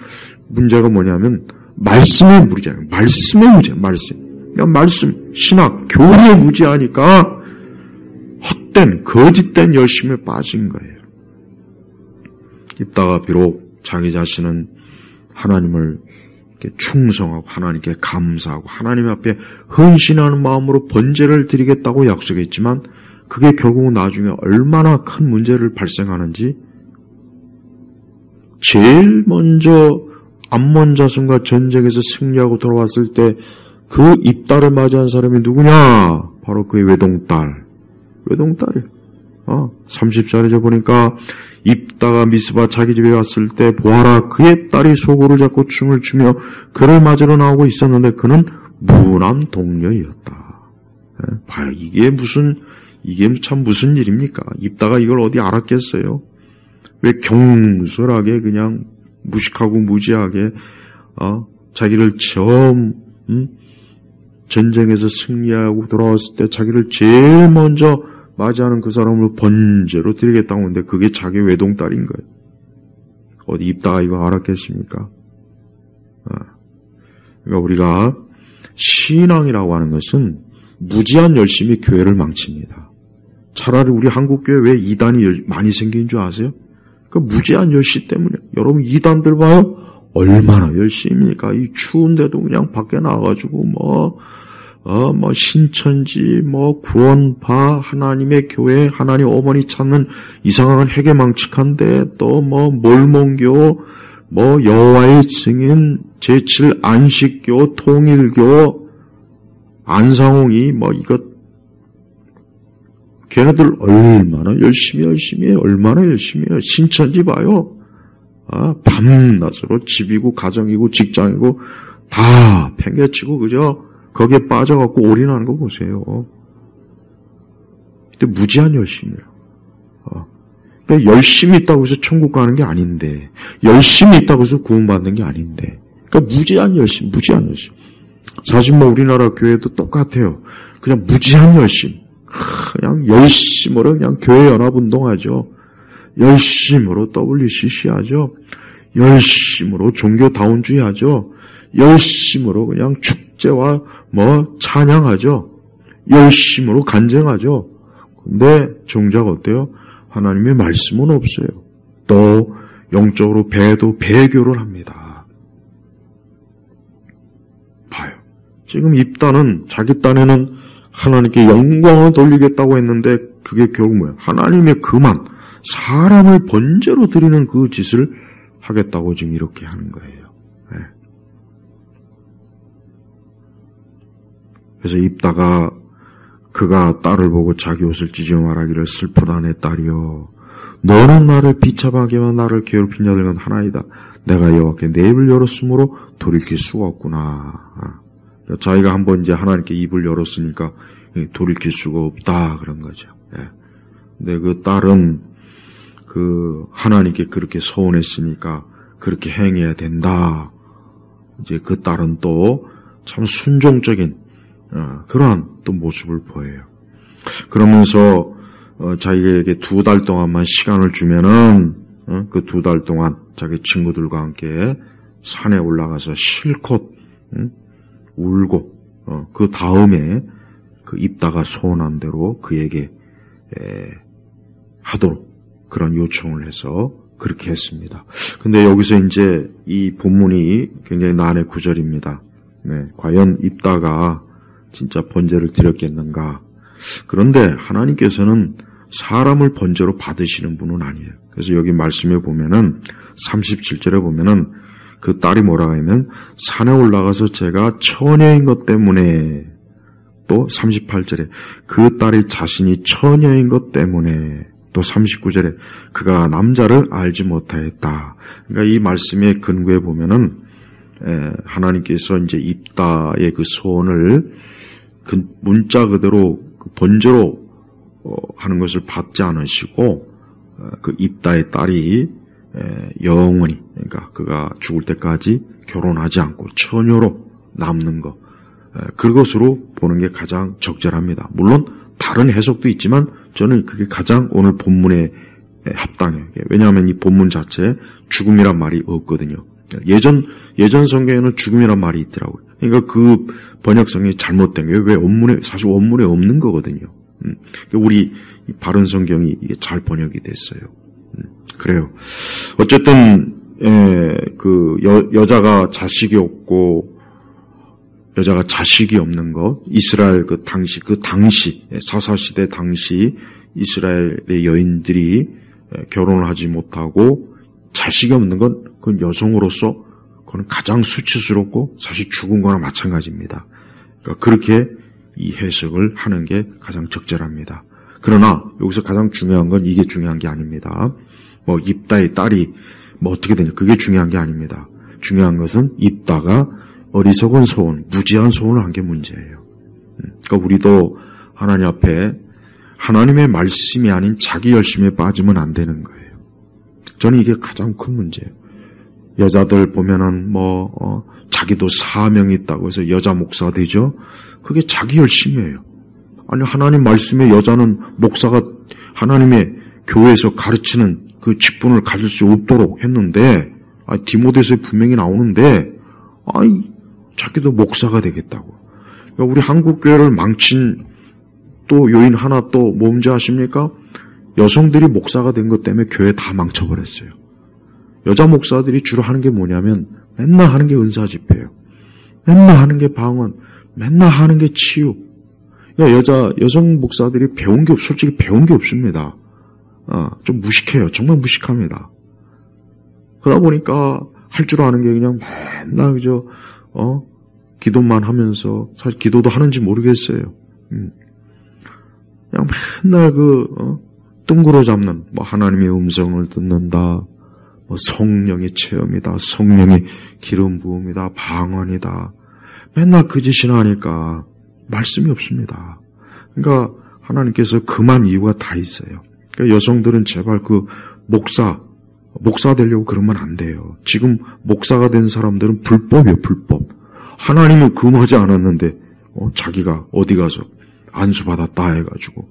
문제가 뭐냐면 말씀의 무지예요. 말씀의 무지, 말씀. 그러니까 말씀, 신학, 교리에 무지하니까 헛된, 거짓된 열심에 빠진 거예요. 입다가 비록 자기 자신은 하나님을 충성하고 하나님께 감사하고 하나님 앞에 헌신하는 마음으로 번제를 드리겠다고 약속했지만 그게 결국은 나중에 얼마나 큰 문제를 발생하는지 제일 먼저 암몬 자손과 전쟁에서 승리하고 돌아왔을 때 그 입다를 맞이한 사람이 누구냐? 바로 그의 외동딸이에요. 30절에 보니까 입다가 미스바 자기 집에 왔을 때 보아라 그의 딸이 소고를 잡고 춤을 추며 그를 맞으러 나오고 있었는데 그는 무난 동녀이었다. 봐요. 이게 참 무슨 일입니까? 입다가 이걸 어디 알았겠어요? 왜 경솔하게 그냥 무식하고 무지하게 자기를 처음 전쟁에서 승리하고 돌아왔을 때 자기를 제일 먼저 맞이하는 그 사람을 번제로 드리겠다고 하는데 그게 자기 외동딸인 거예요. 어디 입다가 이거 알았겠습니까? 그러니까 우리가 신앙이라고 하는 것은 무지한 열심이 교회를 망칩니다. 차라리 우리 한국교회 왜 이단이 많이 생긴 줄 아세요? 그 무지한 열심 때문에. 여러분 이단들 봐요. 얼마나 열심입니까? 이 추운데도 그냥 밖에 나와가지고 신천지, 구원파, 하나님의 교회, 하나님 어머니 찾는 이상한 해괴망측한데 또 몰몬교, 여호와의 증인, 제7 안식교, 통일교, 안상홍이 걔네들 얼마나 열심히 해요. 얼마나 열심히 해요. 신천지 봐요. 밤낮으로 집이고 가정이고 직장이고 다 팽개치고 그죠? 거기에 빠져갖고 올인하는 거 보세요. 근데 무지한 열심이에요. 그러니까 열심히 있다고 해서 천국 가는 게 아닌데, 열심히 있다고 해서 구원받는 게 아닌데, 그러니까 무지한 열심. 사실 우리나라 교회도 똑같아요. 그냥 무지한 열심. 그냥 열심으로 그냥 교회 연합운동하죠. 열심으로 WCC 하죠. 열심으로 종교다운주의 하죠. 열심으로 그냥 축제와 찬양하죠. 열심으로 간증하죠. 근데 정작 어때요? 하나님의 말씀은 없어요. 또 영적으로 배교를 합니다. 봐요. 지금 입단은 자기 딴에는 하나님께 영광을 돌리겠다고 했는데 그게 결국 뭐예요? 하나님의 그만 사람을 번제로 드리는 그 짓을 하겠다고 지금 이렇게 하는 거예요. 네. 그래서 입다가 그가 딸을 보고 자기 옷을 찢어 말하기를 슬프다 내 딸이여 너는 나를 비참하게만 나를 괴롭힌 자들은 하나이다. 내가 여호와께 내 입을 열었으므로 돌이킬 수가 없구나. 그러니까 자기가 한번 이제 하나님께 입을 열었으니까 돌이킬 수가 없다 그런 거죠. 예. 근데 그 딸은 하나님께 그렇게 서운했으니까 그렇게 행해야 된다. 이제 그 딸은 또 참 순종적인 그러한 또 모습을 보여요. 그러면서 자기에게 2달 동안만 시간을 주면은 그 2달 동안 자기 친구들과 함께 산에 올라가서 실컷 울고 그 다음에 그 입다가 소원한 대로 그에게 하도록 그런 요청을 해서 그렇게 했습니다. 근데 여기서 이제 이 본문이 굉장히 난의 구절입니다. 네, 과연 입다가 진짜 번제를 드렸겠는가? 그런데 하나님께서는 사람을 번제로 받으시는 분은 아니에요. 그래서 여기 말씀에 보면은 37절에 보면은 그 딸이 뭐라고 하면 산에 올라가서 제가 처녀인 것 때문에 또 38절에 그 딸이 자신이 처녀인 것 때문에 또 39절에 그가 남자를 알지 못하였다. 그러니까 이 말씀의 근거에 보면은 하나님께서 이제 입다의 그 소원을 그 문자 그대로 그 번제로 하는 것을 받지 않으시고 그 입다의 딸이 영원히 그러니까 그가 죽을 때까지 결혼하지 않고 처녀로 남는 것 그것으로 보는 게 가장 적절합니다. 물론 다른 해석도 있지만 저는 그게 가장 오늘 본문에 합당해요. 왜냐하면 이 본문 자체에 죽음이란 말이 없거든요. 예전 성경에는 죽음이란 말이 있더라고요. 그러니까 그 번역성이 잘못된 게 왜 사실 원문에 없는 거거든요. 우리 바른 성경이 이게 잘 번역이 됐어요. 그래요. 어쨌든 여자가 자식이 없고 여자가 자식이 없는 것, 이스라엘 그 당시 사사시대 당시 이스라엘의 여인들이 결혼을 하지 못하고 자식이 없는 건 그건 여성으로서 그건 가장 수치스럽고 사실 죽은 거나 마찬가지입니다. 그러니까 그렇게 이 해석을 하는 게 가장 적절합니다. 그러나 여기서 가장 중요한 건 이게 중요한 게 아닙니다. 입다의 딸이 어떻게 되냐 그게 중요한 게 아닙니다. 중요한 것은 입다가 어리석은 소원, 무지한 소원을 한 게 문제예요. 그러니까 우리도 하나님 앞에 하나님의 말씀이 아닌 자기 열심에 빠지면 안 되는 거예요. 저는 이게 가장 큰 문제예요. 여자들 보면은 자기도 사명이 있다고 해서 여자 목사가 되죠. 그게 자기 열심이에요. 아니, 하나님 말씀에 여자는 목사가 하나님의 교회에서 가르치는 그 직분을 가질 수 없도록 했는데, 디모데서에 분명히 나오는데, 자기도 목사가 되겠다고. 그러니까 우리 한국 교회를 망친 또 요인 하나 또 뭔지 아십니까? 여성들이 목사가 된 것 때문에 교회 다 망쳐버렸어요. 여자 목사들이 주로 하는 게 뭐냐면 맨날 하는 게 은사 집회예요. 맨날 하는 게 방언, 맨날 하는 게 치유. 여성 목사들이 솔직히 배운 게 없습니다. 좀 무식해요. 정말 무식합니다. 그러다 보니까 할 줄 아는 게 그냥 맨날 그저 기도만 하면서, 사실 기도도 하는지 모르겠어요. 그냥 맨날 뜬구러 잡는, 하나님의 음성을 듣는다, 성령의 체험이다, 성령의 기름 부음이다, 방언이다. 맨날 그 짓이나 하니까 말씀이 없습니다. 그러니까 하나님께서 금한 이유가 다 있어요. 그러니까 여성들은 제발 목사 되려고 그러면 안 돼요. 지금 목사가 된 사람들은 불법이에요, 불법. 하나님은 금하지 않았는데, 자기가 어디 가서 안수받았다 해가지고.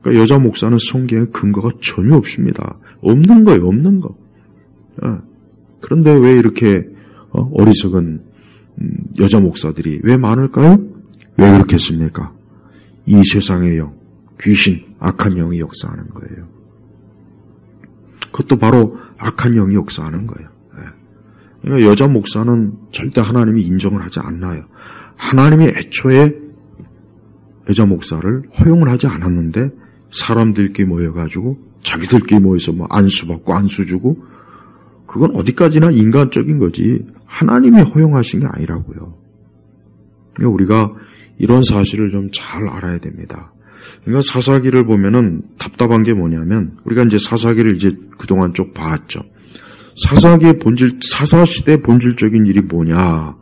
그러니까 여자 목사는 성경에 근거가 전혀 없습니다. 없는 거예요, 없는 거. 그런데 왜 이렇게 어리석은 여자 목사들이 왜 많을까요? 왜 그렇겠습니까? 이 세상의 영, 귀신, 악한 영이 역사하는 거예요. 그것도 바로 악한 영이 역사하는 거예요. 그러니까 여자 목사는 절대 하나님이 인정을 하지 않나요. 하나님이 애초에 여자 목사를 허용을 하지 않았는데 사람들끼리 모여가지고 자기들끼리 모여서 안수받고 안수 주고, 그건 어디까지나 인간적인 거지 하나님이 허용하신 게 아니라고요. 그러니까 우리가 이런 사실을 좀 잘 알아야 됩니다. 그러니까 사사기를 보면은 답답한 게 뭐냐면, 우리가 이제 사사기를 이제 그동안 쭉 봤죠. 사사기의 본질, 사사시대의 본질적인 일이 뭐냐.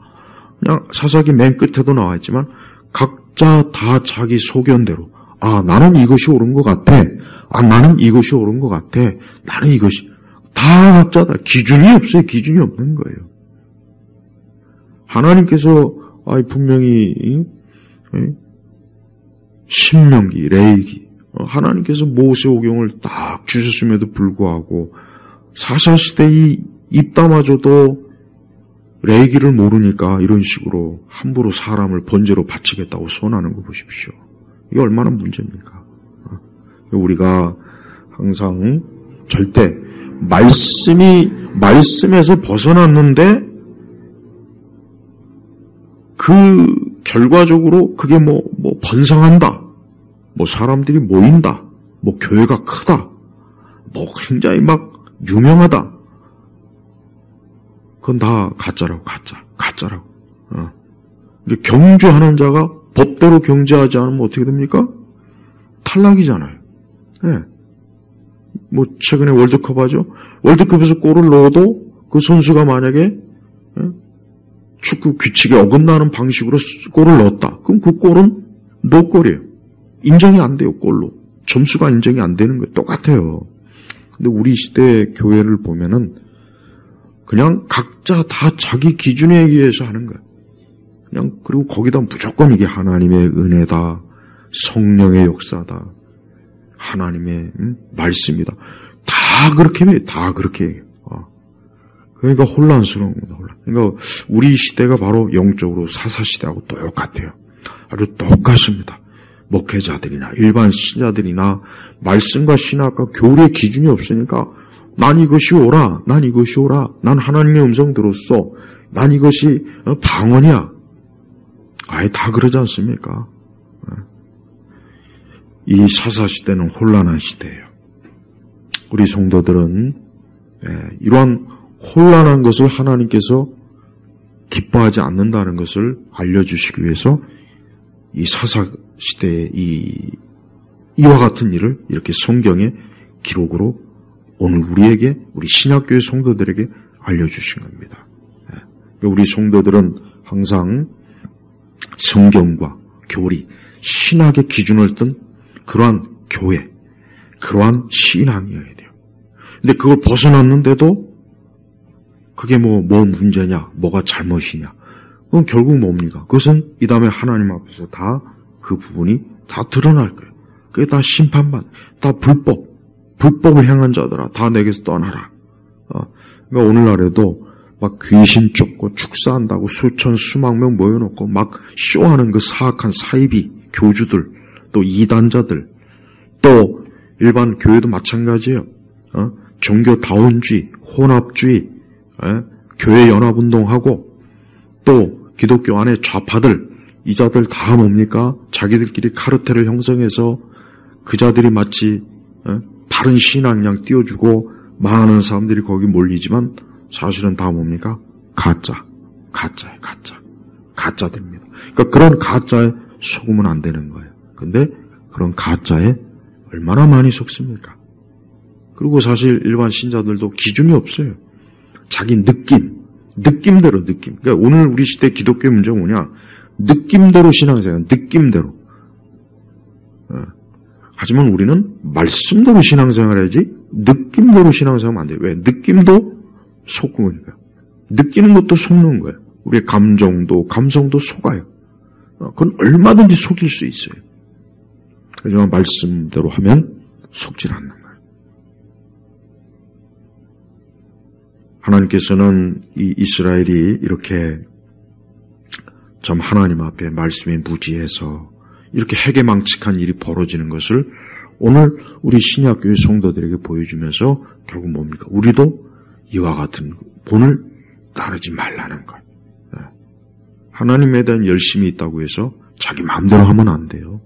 그냥 사사기 맨 끝에도 나와 있지만, 각자 다 자기 소견대로, 나는 이것이 옳은 것 같아. 나는 이것이 옳은 것 같아. 나는 이것이. 다 각자 다. 기준이 없어요. 기준이 없는 거예요. 하나님께서, 분명히, 신명기, 레위기, 하나님께서 모세오경을 딱 주셨음에도 불구하고 사사시대 이 입다마저도 레위기를 모르니까 이런 식으로 함부로 사람을 번제로 바치겠다고 선하는 거 보십시오. 이게 얼마나 문제입니까? 우리가 항상 절대 말씀에서 벗어났는데 그 결과적으로 그게 번성한다, 사람들이 모인다, 교회가 크다, 굉장히 유명하다. 그건 다 가짜라고, 가짜라고. 경주하는 자가 법대로 경주하지 않으면 어떻게 됩니까? 탈락이잖아요. 네. 최근에 월드컵 하죠? 월드컵에서 골을 넣어도 그 선수가 만약에 축구 규칙에 어긋나는 방식으로 골을 넣었다. 그럼 그 골은 노골이에요. 인정이 안 돼요, 골로. 점수가 인정이 안 되는 거예요. 똑같아요. 근데 우리 시대 교회를 보면은 그냥 각자 다 자기 기준에 의해서 하는 거예요. 그리고 거기다 무조건 이게 하나님의 은혜다, 성령의 역사다, 하나님의 말씀이다. 다 그렇게 해요. 다 그렇게 해요. 그러니까 혼란스러운 겁니다. 그러니까 우리 시대가 바로 영적으로 사사시대하고 똑같아요. 아주 똑같습니다. 목회자들이나 일반 신자들이나 말씀과 신학과 교리의 기준이 없으니까 난 이것이 옳아, 난 이것이 옳아, 난 하나님의 음성 들었어, 난 이것이 방언이야. 아예 다 그러지 않습니까? 이 사사시대는 혼란한 시대예요. 우리 성도들은 이러한 혼란한 것을 하나님께서 기뻐하지 않는다는 것을 알려주시기 위해서 이 사사시대의 이와 같은 일을 이렇게 성경의 기록으로 오늘 우리에게, 우리 신약교회 성도들에게 알려주신 겁니다. 우리 성도들은 항상 성경과 교리, 신학의 기준을 뜬 그러한 교회, 그러한 신앙이어야 돼요. 근데 그걸 벗어났는데도 그게 뭐 문제냐, 뭐가 잘못이냐. 그건 결국 뭡니까? 그것은 이 다음에 하나님 앞에서 다 그 부분이 다 드러날 거예요. 그게 다 다 불법을 행한 자들아, 다 내게서 떠나라. 그러니까 오늘날에도 막 귀신 쫓고 축사한다고 수만 명 모여놓고 막 쇼하는 그 사악한 사이비 교주들, 또 이단자들, 또 일반 교회도 마찬가지예요. 종교다원주의, 혼합주의, 교회 연합운동하고 또 기독교 안에 좌파들, 이 자들 다 뭡니까? 자기들끼리 카르텔을 형성해서 그 자들이 마치 바른 신앙량 띄워주고 많은 사람들이 거기 몰리지만 사실은 다 뭡니까? 가짜됩니다. 그러니까 그런 가짜에 속으면 안 되는 거예요. 근데 그런 가짜에 얼마나 많이 속습니까? 그리고 사실 일반 신자들도 기준이 없어요. 자기 느낌대로. 그러니까 오늘 우리 시대 기독교의 문제가 뭐냐? 느낌대로 신앙생활, 느낌대로. 하지만 우리는 말씀대로 신앙생활 해야지 느낌대로 신앙생활하면 안 돼요. 왜? 느낌도 속으니까. 느끼는 것도 속는 거예요. 우리의 감성도 속아요. 그건 얼마든지 속일 수 있어요. 하지만 말씀대로 하면 속질 않는 거예요. 하나님께서는 이 이스라엘이 이렇게 참 하나님 앞에 말씀에 무지해서 이렇게 해괴망측한 일이 벌어지는 것을 오늘 우리 신약교회 성도들에게 보여주면서 결국 뭡니까? 우리도 이와 같은 본을 따르지 말라는 것. 하나님에 대한 열심이 있다고 해서 자기 마음대로 하면 안 돼요.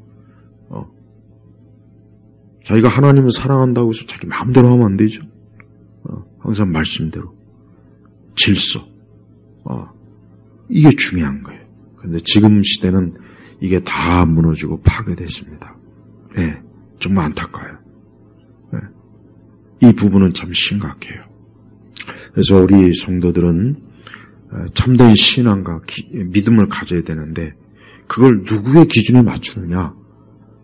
자기가 하나님을 사랑한다고 해서 자기 마음대로 하면 안 되죠. 항상 말씀대로. 질서. 이게 중요한 거예요. 그런데 지금 시대는 이게 다 무너지고 파괴됐습니다. 네, 정말 안타까워요. 네, 이 부분은 참 심각해요. 그래서 우리 성도들은 참된 신앙과 믿음을 가져야 되는데 그걸 누구의 기준에 맞추느냐?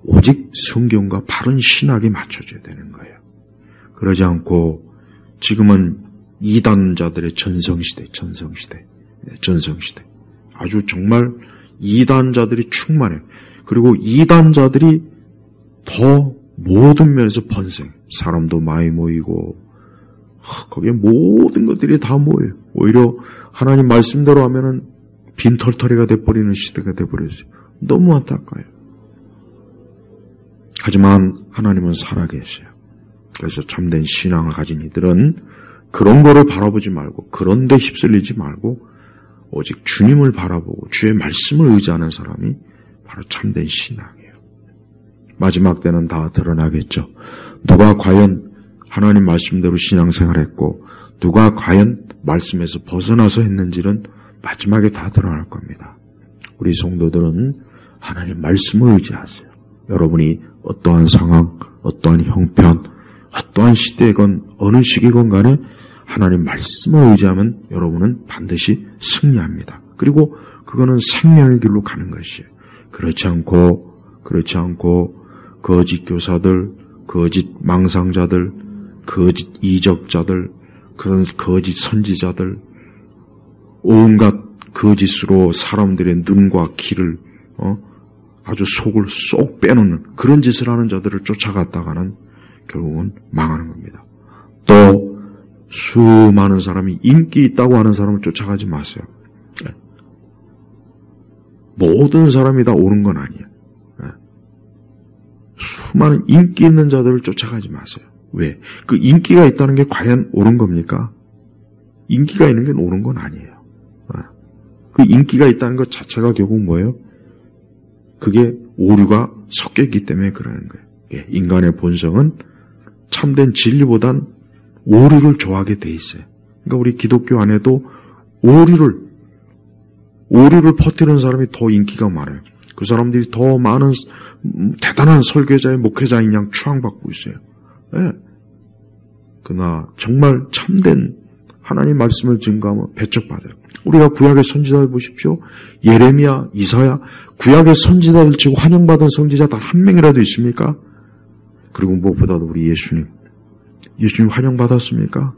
오직 성경과 바른 신학에 맞춰줘야 되는 거예요. 그러지 않고 지금은 이단자들의 전성시대. 아주 정말 이단자들이 충만해요. 그리고 이단자들이 더 모든 면에서 번성. 사람도 많이 모이고 거기에 모든 것들이 다 모여요. 오히려 하나님 말씀대로 하면은 빈털터리가 돼버리는 시대가 돼버렸어요. 너무 안타까워요. 하지만 하나님은 살아계세요. 그래서 참된 신앙을 가진 이들은 그런 거를 바라보지 말고 그런 데 휩쓸리지 말고 오직 주님을 바라보고 주의 말씀을 의지하는 사람이 바로 참된 신앙이에요. 마지막 때는 다 드러나겠죠. 누가 과연 하나님 말씀대로 신앙생활했고 누가 과연 말씀에서 벗어나서 했는지는 마지막에 다 드러날 겁니다. 우리 성도들은 하나님 말씀을 의지하세요. 여러분이 어떠한 상황, 어떠한 형편, 어떠한 시대건 어느 시기건 간에 하나님 말씀을 의지하면 여러분은 반드시 승리합니다. 그리고 그거는 생명의 길로 가는 것이에요. 그렇지 않고 거짓 교사들, 거짓 망상자들, 거짓 이적자들, 그런 거짓 선지자들, 온갖 거짓으로 사람들의 눈과 귀를 아주 속을 쏙 빼놓는 그런 짓을 하는 자들을 쫓아갔다가는 결국은 망하는 겁니다. 또 수많은 사람이 인기 있다고 하는 사람을 쫓아가지 마세요. 모든 사람이 다 옳은 건 아니에요. 수많은 인기 있는 자들을 쫓아가지 마세요. 왜? 그 인기가 있다는 게 과연 옳은 겁니까? 인기가 있는 게 옳은 건 아니에요. 그 인기가 있다는 것 자체가 결국 뭐예요? 그게 오류가 섞여 있기 때문에 그러는 거예요. 인간의 본성은 참된 진리보단 오류를 좋아하게 돼 있어요. 그러니까 우리 기독교 안에도 오류를 퍼뜨리는 사람이 더 인기가 많아요. 그 사람들이 더 많은 대단한 설교자의 목회자인 양 추앙받고 있어요. 네. 그러나 정말 참된 하나님 말씀을 증거하면 배척받아요. 우리가 구약의 선지자들 보십시오. 예레미야, 이사야, 구약의 선지자들 치고 환영받은 선지자 단 한 명이라도 있습니까? 그리고 무엇보다도 우리 예수님 환영받았습니까?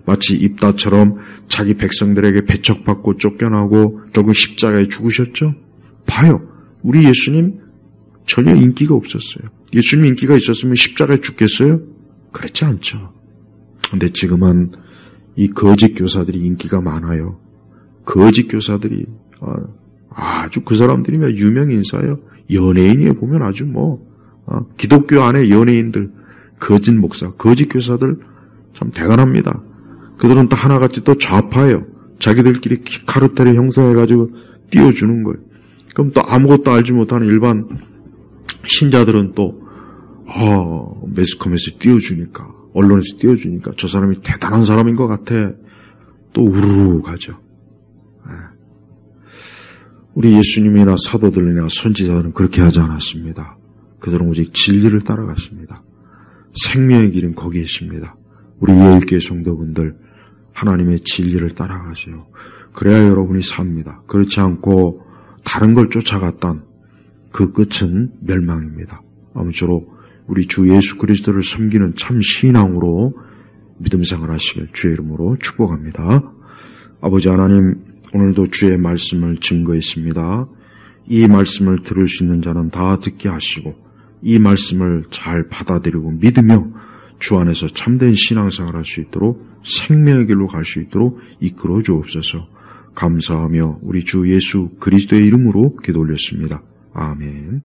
마치 입다처럼 자기 백성들에게 배척받고 쫓겨나고 결국 십자가에 죽으셨죠? 봐요. 우리 예수님 전혀 인기가 없었어요. 예수님 인기가 있었으면 십자가에 죽겠어요? 그렇지 않죠. 근데 지금은 이 거짓 교사들이 인기가 많아요. 거짓 교사들이 아주 그 사람들이 유명 인사예요. 연예인이에요. 보면 아주 기독교 안에 연예인들, 거짓 목사, 거짓 교사들 참 대단합니다. 그들은 또 하나같이 또 좌파예요. 자기들끼리 카르텔을 형성해가지고 띄워주는 거예요. 그럼 또 아무것도 알지 못하는 일반 신자들은 또 매스컴에서 띄워주니까, 언론에서 띄워주니까 저 사람이 대단한 사람인 것 같아. 또 우르르 가죠. 우리 예수님이나 사도들이나 선지자들은 그렇게 하지 않았습니다. 그들은 오직 진리를 따라갔습니다. 생명의 길은 거기에 있습니다. 우리 예일교회 성도분들 하나님의 진리를 따라가세요. 그래야 여러분이 삽니다. 그렇지 않고 다른 걸 쫓아갔단 그 끝은 멸망입니다. 아무쪼록 우리 주 예수 그리스도를 섬기는 참 신앙으로 믿음 생활하시길 주의 이름으로 축복합니다. 아버지 하나님, 오늘도 주의 말씀을 증거했습니다. 이 말씀을 들을 수 있는 자는 다 듣게 하시고 이 말씀을 잘 받아들이고 믿으며 주 안에서 참된 신앙생활 할 수 있도록 생명의 길로 갈 수 있도록 이끌어 주옵소서. 감사하며 우리 주 예수 그리스도의 이름으로 기도 올렸습니다. 아멘.